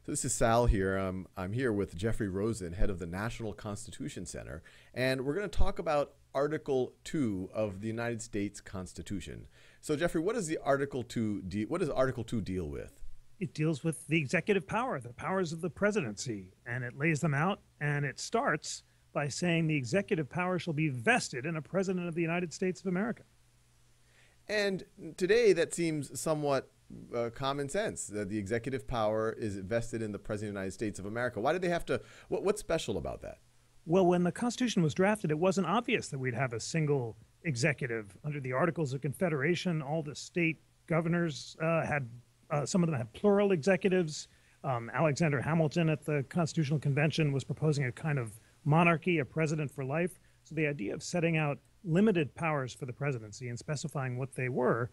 So this is Sal here. I'm here with Jeffrey Rosen, head of the National Constitution Center, and we're going to talk about Article 2 of the United States Constitution. So Jeffrey, what does Article 2 deal with? It deals with the executive power, the powers of the presidency, and it lays them out, and it starts by saying the executive power shall be vested in a president of the United States of America. And today that seems somewhat common sense, that the executive power is vested in the President of the United States of America. Why did they have to, what's special about that? Well, when the Constitution was drafted, it wasn't obvious that we'd have a single executive. Under the Articles of Confederation, all the state governors had, some of them had plural executives. Alexander Hamilton at the Constitutional Convention was proposing a kind of monarchy, a president for life. So the idea of setting out limited powers for the presidency and specifying what they were,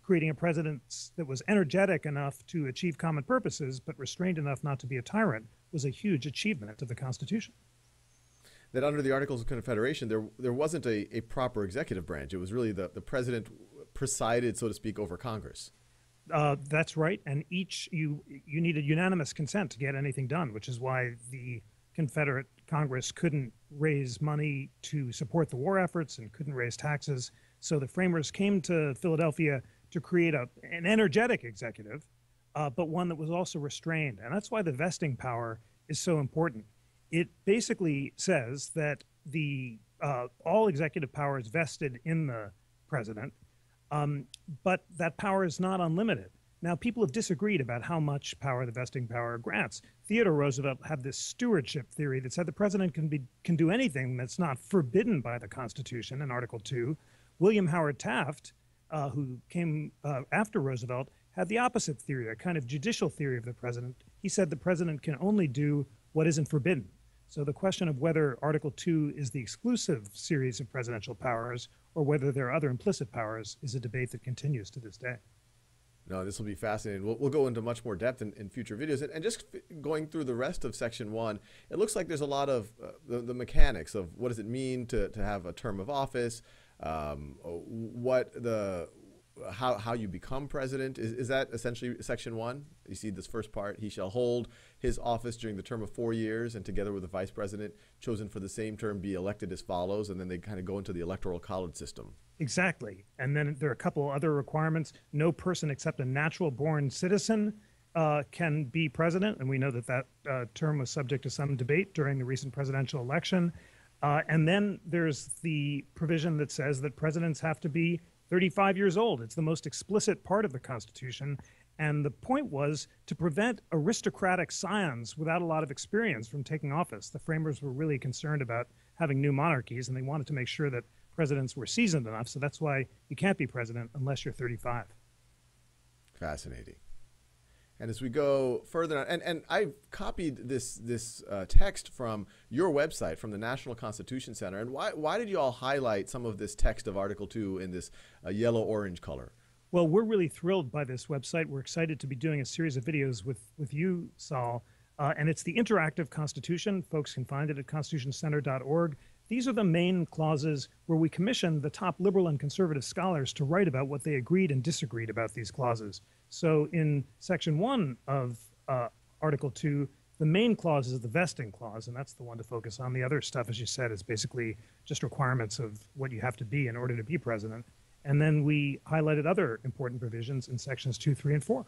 creating a president that was energetic enough to achieve common purposes, but restrained enough not to be a tyrant, was a huge achievement of the Constitution. That under the Articles of Confederation, there wasn't a proper executive branch. It was really the president presided, so to speak, over Congress. That's right, and you needed unanimous consent to get anything done, which is why the Confederate Congress couldn't raise money to support the war efforts and couldn't raise taxes. So the framers came to Philadelphia to create an energetic executive, but one that was also restrained. And that's why the vesting power is so important. It basically says that all executive power is vested in the president, but that power is not unlimited. Now, people have disagreed about how much power the vesting power grants. Theodore Roosevelt had this stewardship theory that said the president can do anything that's not forbidden by the Constitution in Article 2. William Howard Taft, who came after Roosevelt, had the opposite theory, a kind of judicial theory of the president. He said the president can only do what isn't forbidden. So the question of whether Article 2 is the exclusive series of presidential powers or whether there are other implicit powers is a debate that continues to this day. No, this will be fascinating. We'll go into much more depth in future videos. And just going through the rest of Section 1, it looks like there's a lot of the mechanics of what does it mean to have a term of office, how you become president. Is that essentially Section 1? You see this first part, he shall hold his office during the term of 4 years and together with the vice president chosen for the same term be elected as follows, and then they kind of go into the electoral college system. Exactly. And then there are a couple other requirements. No person except a natural born citizen can be president, and we know that term was subject to some debate during the recent presidential election. And then there's the provision that says that presidents have to be 35 years old. It's the most explicit part of the Constitution. And the point was to prevent aristocratic scions without a lot of experience from taking office. The framers were really concerned about having new monarchies, and they wanted to make sure that presidents were seasoned enough. So that's why you can't be president unless you're 35. Fascinating. And as we go further on, and I've copied this text from your website, from the National Constitution Center. And why did you all highlight some of this text of Article 2 in this yellow-orange color? Well, we're really thrilled by this website. We're excited to be doing a series of videos with you, Saul. And it's the interactive Constitution. Folks can find it at constitutioncenter.org. These are the main clauses where we commissioned the top liberal and conservative scholars to write about what they agreed and disagreed about these clauses. So in Section 1 of Article 2, the main clause is the vesting clause, and that's the one to focus on. The other stuff, as you said, is basically just requirements of what you have to be in order to be president. And then we highlighted other important provisions in Sections 2, 3, and 4.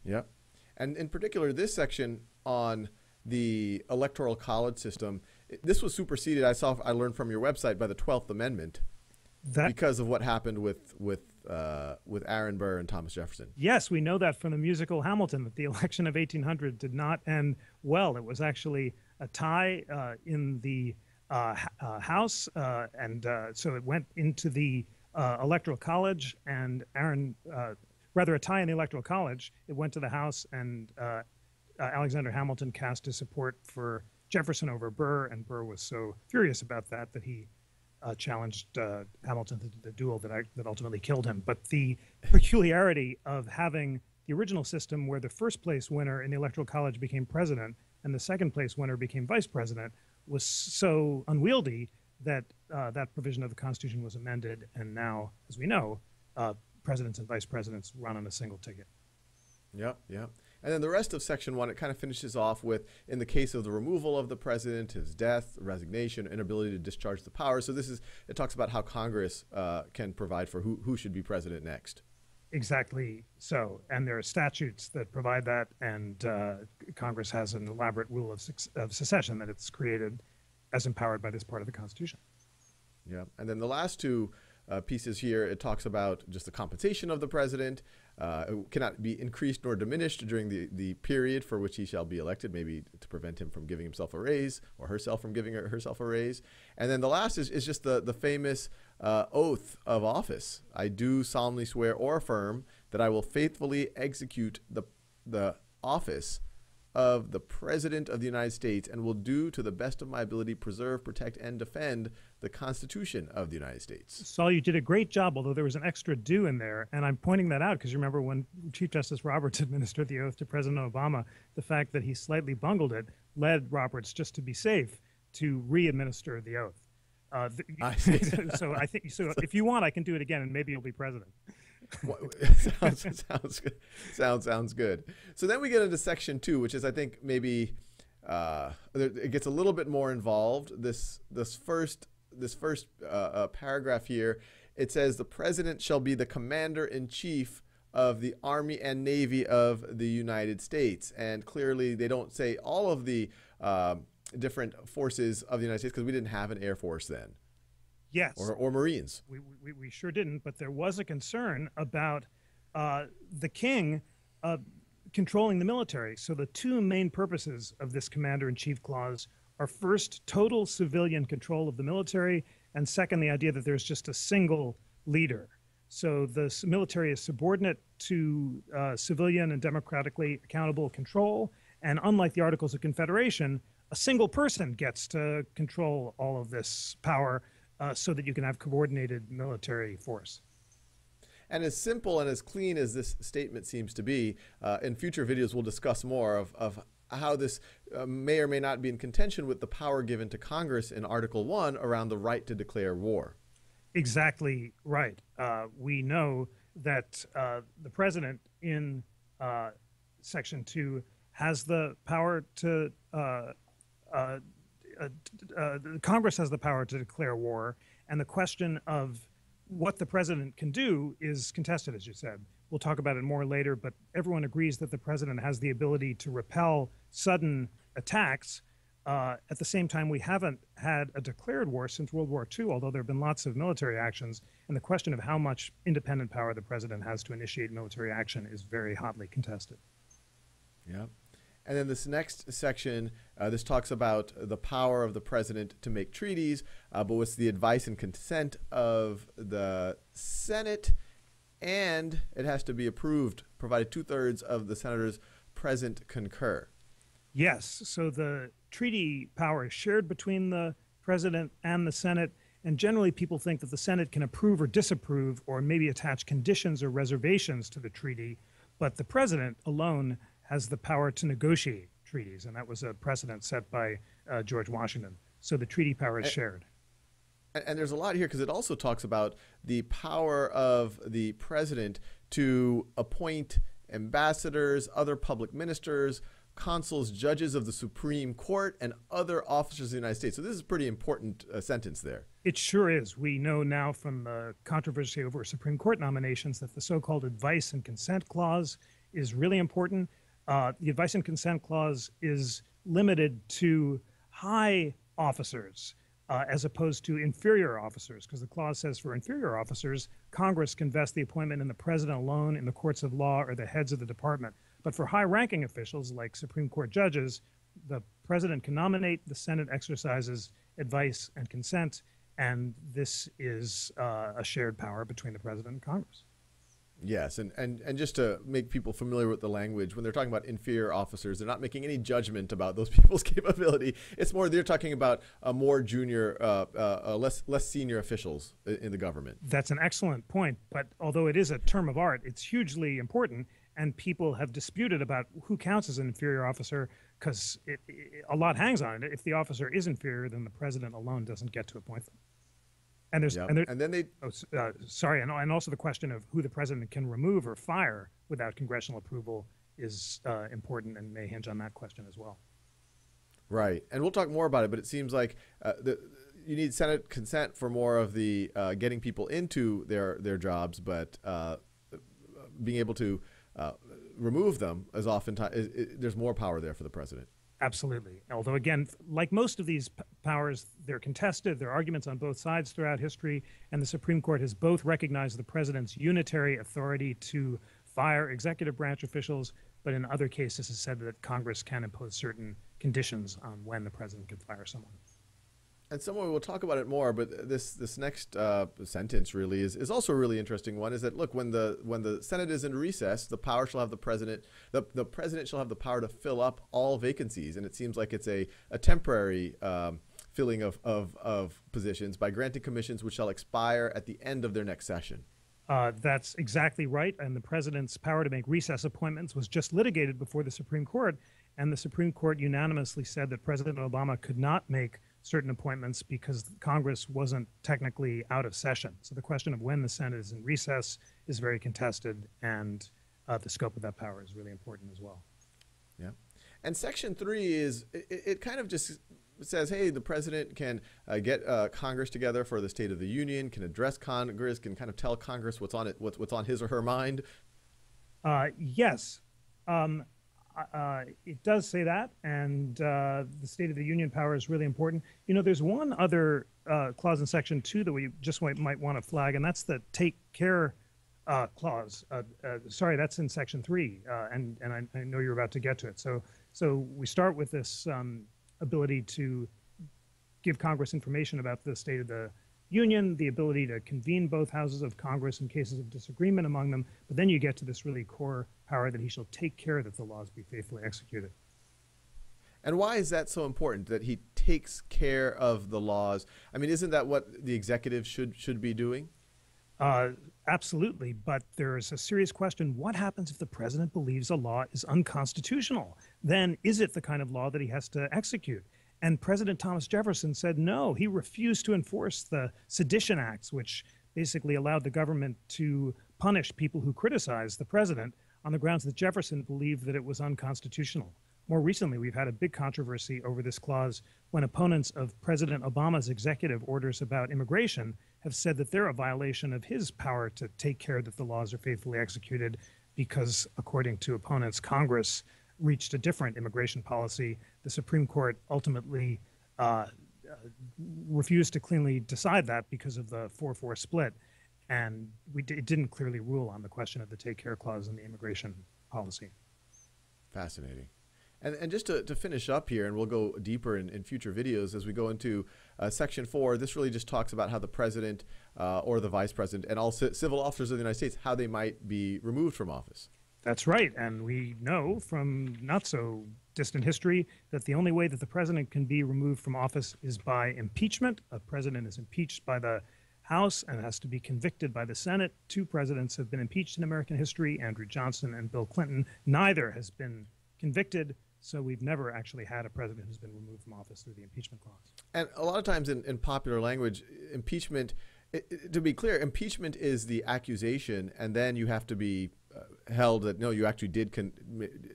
Yep. And in particular, this section on the electoral college system, this was superseded, I learned from your website, by the 12th Amendment because of what happened with Aaron Burr and Thomas Jefferson. Yes, we know that from the musical Hamilton, that the election of 1800 did not end well. It was actually a tie in the House, and so it went into the Electoral College, and rather a tie in the Electoral College. It went to the House, and Alexander Hamilton cast his support for Jefferson over Burr, and Burr was so furious about that he challenged Hamilton to the duel that ultimately killed him. But the peculiarity of having the original system where the first place winner in the Electoral College became president and the second place winner became vice president was so unwieldy that that provision of the Constitution was amended, and now, as we know, presidents and vice presidents run on a single ticket. Yep, yep. And then the rest of Section 1, it kind of finishes off with, in the case of the removal of the president, his death, resignation, inability to discharge the powers. So it talks about how Congress can provide for who should be president next. Exactly so. And there are statutes that provide that, and Congress has an elaborate rule of secession that it's created as empowered by this part of the Constitution. Yeah. And then the last two pieces here, it talks about just the compensation of the president. It cannot be increased nor diminished during the period for which he shall be elected, maybe to prevent him from giving himself a raise or herself from giving herself a raise. And then the last is just the famous oath of office. I do solemnly swear or affirm that I will faithfully execute the office of the President of the United States and will do to the best of my ability preserve, protect, and defend the Constitution of the United States. Saul, you did a great job, although there was an extra do in there. And I'm pointing that out because you remember when Chief Justice Roberts administered the oath to President Obama, the fact that he slightly bungled it led Roberts, just to be safe, to re-administer the oath. I see. So I think, so if you want, I can do it again and maybe you'll be president. Sounds good. Sounds good. So then we get into Section 2, which is, I think, maybe it gets a little bit more involved. This first paragraph here, it says the president shall be the commander-in-chief of the Army and Navy of the United States. And clearly they don't say all of the different forces of the United States because we didn't have an Air Force then. Yes. Or Marines. We sure didn't, but there was a concern about the king controlling the military. So the two main purposes of this commander-in-chief clause are, first, total civilian control of the military, and second, the idea that there's just a single leader. So the military is subordinate to civilian and democratically accountable control, and unlike the Articles of Confederation, a single person gets to control all of this power, so that you can have coordinated military force. And as simple and as clean as this statement seems to be, in future videos we'll discuss more of how this may or may not be in contention with the power given to Congress in Article 1 around the right to declare war. Exactly right. We know that the president in Section 2 has the power to Congress has the power to declare war, and the question of what the president can do is contested, as you said. We'll talk about it more later, but everyone agrees that the president has the ability to repel sudden attacks. At the same time, we haven't had a declared war since World War II, although there have been lots of military actions, and the question of how much independent power the president has to initiate military action is very hotly contested. Yeah. And then this next section, this talks about the power of the president to make treaties, but with the advice and consent of the Senate, and it has to be approved, provided 2/3 of the senators present concur. Yes, so the treaty power is shared between the president and the Senate, and generally people think that the Senate can approve or disapprove or maybe attach conditions or reservations to the treaty, but the president alone has the power to negotiate treaties, and that was a precedent set by George Washington. So the treaty power is shared. And there's a lot here because it also talks about the power of the president to appoint ambassadors, other public ministers, consuls, judges of the Supreme Court, and other officers of the United States. So this is a pretty important sentence there. It sure is. We know now from the controversy over Supreme Court nominations that the so-called advice and consent clause is really important. The advice and consent clause is limited to high officers as opposed to inferior officers, because the clause says for inferior officers, Congress can vest the appointment in the president alone, in the courts of law, or the heads of the department. But for high-ranking officials like Supreme Court judges, the president can nominate, the Senate exercises advice and consent, and this is a shared power between the president and Congress. Yes, and just to make people familiar with the language, when they're talking about inferior officers, they're not making any judgment about those people's capability. It's more they're talking about more junior, less senior officials in the government. That's an excellent point, but although it is a term of art, it's hugely important, and people have disputed about who counts as an inferior officer because a lot hangs on it. If the officer is inferior, then the president alone doesn't get to appoint them. And there's and then they sorry, and also the question of who the president can remove or fire without congressional approval is important and may hinge on that question as well. Right, and we'll talk more about it, but it seems like you need Senate consent for more of the getting people into their jobs, but being able to remove them as oftentimes there's more power there for the president. Absolutely. Although, again, like most of these powers, they're contested. There are arguments on both sides throughout history, and the Supreme Court has both recognized the president's unitary authority to fire executive branch officials, but in other cases has said that Congress can impose certain conditions on when the president can fire someone. And somewhere we'll talk about it more, but this next sentence really is also a really interesting one. Is that, look, when the Senate is in recess, the power shall have the president. The president shall have the power to fill up all vacancies, and it seems like it's a temporary filling of positions by granting commissions which shall expire at the end of their next session. That's exactly right. And the president's power to make recess appointments was just litigated before the Supreme Court, and the Supreme Court unanimously said that President Obama could not make certain appointments because Congress wasn't technically out of session. So the question of when the Senate is in recess is very contested, and the scope of that power is really important as well. Yeah. And Section 3 is, it kind of just says, hey, the president can get Congress together for the State of the Union, can address Congress, can kind of tell Congress what's on his or her mind. Yes. It does say that, and the State of the Union power is really important. You know, there's one other clause in Section 2 that we just might want to flag, and that's the take care clause. Sorry, that's in Section 3, and I know you're about to get to it. So we start with this ability to give Congress information about the State of the Union, the ability to convene both houses of Congress in cases of disagreement among them, but then you get to this really core power that he shall take care that the laws be faithfully executed. And why is that so important, that he takes care of the laws? I mean, isn't that what the executive should be doing? Absolutely, but there's a serious question. What happens if the president believes a law is unconstitutional? Then is it the kind of law that he has to execute? And President Thomas Jefferson said no. He refused to enforce the Sedition Acts, which basically allowed the government to punish people who criticized the president on the grounds that Jefferson believed that it was unconstitutional. More recently, we've had a big controversy over this clause when opponents of President Obama's executive orders about immigration have said that they're a violation of his power to take care that the laws are faithfully executed because, according to opponents, Congress reached a different immigration policy. The Supreme Court ultimately refused to cleanly decide that because of the 4-4 split, and it didn't clearly rule on the question of the take care clause in the immigration policy. Fascinating. And just to finish up here, and we'll go deeper in future videos as we go into Section 4, this really just talks about how the president or the vice president and all civil officers of the United States, how they might be removed from office. That's right. And we know from not so distant history that the only way that the president can be removed from office is by impeachment. A president is impeached by the House and has to be convicted by the Senate. 2 presidents have been impeached in American history, Andrew Johnson and Bill Clinton. Neither has been convicted. So we've never actually had a president who's been removed from office through the impeachment clause. And a lot of times in popular language, impeachment, to be clear, impeachment is the accusation, and then you have to be held that, no, you actually did,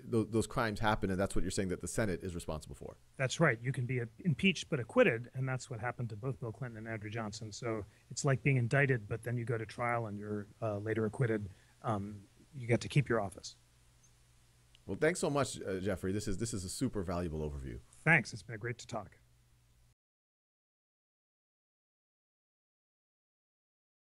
those crimes happen, and that's what you're saying that the Senate is responsible for. That's right. You can be impeached but acquitted, and that's what happened to both Bill Clinton and Andrew Johnson. So it's like being indicted, but then you go to trial and you're later acquitted. You get to keep your office. Well, thanks so much, Jeffrey. This is a super valuable overview. Thanks. It's been great to talk.